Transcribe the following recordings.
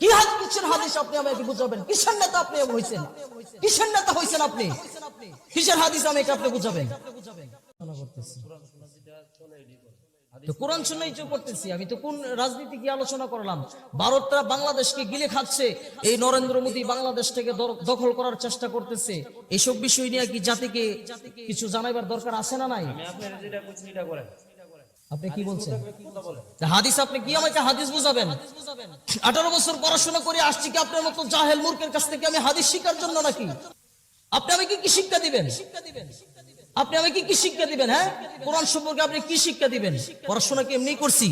কি কিসের হাদিস আপনি আমাকে বুঝাবেন? কিসের নেতা আপনি হইছেন? কিসের নেতা হইছেন আপনি? কিসের হাদিস আমাকে আপনি বুঝাবেন? তো কোরআন শুনেই চুপ করতেছি। আমি তো কোন রাজনীতি কি আলোচনা করলাম? ভারতটা বাংলাদেশকে গিলে খাচ্ছে, এই নরেন্দ্র মোদী বাংলাদেশটাকে দখল করার চেষ্টা করতেছে। এইসব বিষয় নিয়ে কি জাতিকে কিছু জানাইবার দরকার আছে না নাই? আপনি কি বলছেন? হাদিস আপনি কি আমাকে হাদিস বুঝাবেন? 18 বছর পড়াশোনা করে আসছি কি আপনার মতো জাহেল মূর্খের কাছ থেকে আমি হাদিস শিখার জন্য নাকি? আপনি আমাকে কি শিক্ষা দিবেন? আপনি আমাকে কি শিক্ষা দিবেন? হ্যাঁ, কোরআন সম্পর্কে আপনি কি শিক্ষা দিবেন? পড়াশোনা কি এমনি করছি?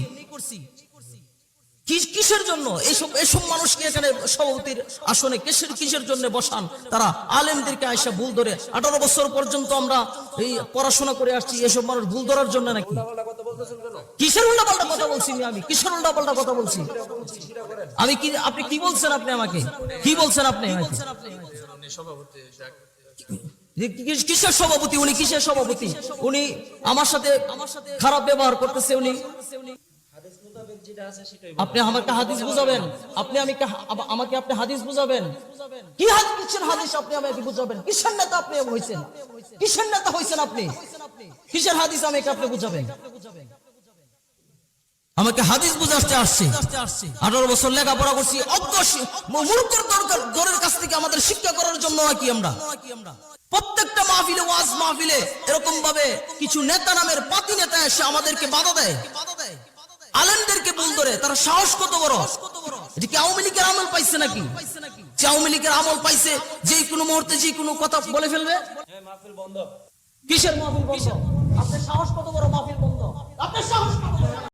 কিসের জন্য এসব মানুষকে এখানে সভাপতির আসনে কিসের জন্য বসান? তারা আলেমদেরকে আয়সা ভুল ধরে 18 বছর পর্যন্ত আমরা এই পড়াশোনা করে আসছি, এসব মানুষ ভুল ধরার জন্য নাকি? কিসের উল্টাপাল্টা কথা বলছি? আমি কিসের উল্টাপাল্টা কথা বলছি? আমি কি, আপনি কি বলছেন? আপনি আমাকে কি বলছেন? আপনি আমাকে কিসের সভাপতি? উনি কিসের সভাপতি? উনি আমার সাথে খারাপ ব্যবহার করতেছে। উনি, আপনি আমাকে হাদিস বুঝাবেন? আমাকে আপনি হাদিস বুঝাবেন? কি কিসের হাদিস আপনি আমাকে বুঝাবেন? কিসের নেতা আপনি হইছেন? কিসের নেতা হইছেন আপনি? কিসের হাদিস আমাকে আপনি বুঝাবেন? আমাকে হাদিস বুঝাতে আসছে। 18 বছর লেখাপড়া করছি, মূর্খের দরের কাছ থেকে আমাদের শিক্ষা করার জন্য নাকি আমরা প্রত্যেকটা মাহফিলে, ওয়াজ মাহফিলে এরকম ভাবে কিছু নেতা নামের পাতি নেতা এসে আমাদেরকে বাধা দেয়, আলেমদেরকে ভুল ধরে। তার সাহস কত বড়! এটা কি আওয়ামী লীগের আমল পাইছে নাকি? যে আওয়ামী লীগের আমল পাইছে, যে কোনো মুহূর্তে যে কোনো কথা বলে ফেলবে। কিসের মাহফিল বন্ধ? আপনার সাহস কত বড়? মাহফিল বন্ধ? আপনার সাহস কত বড়?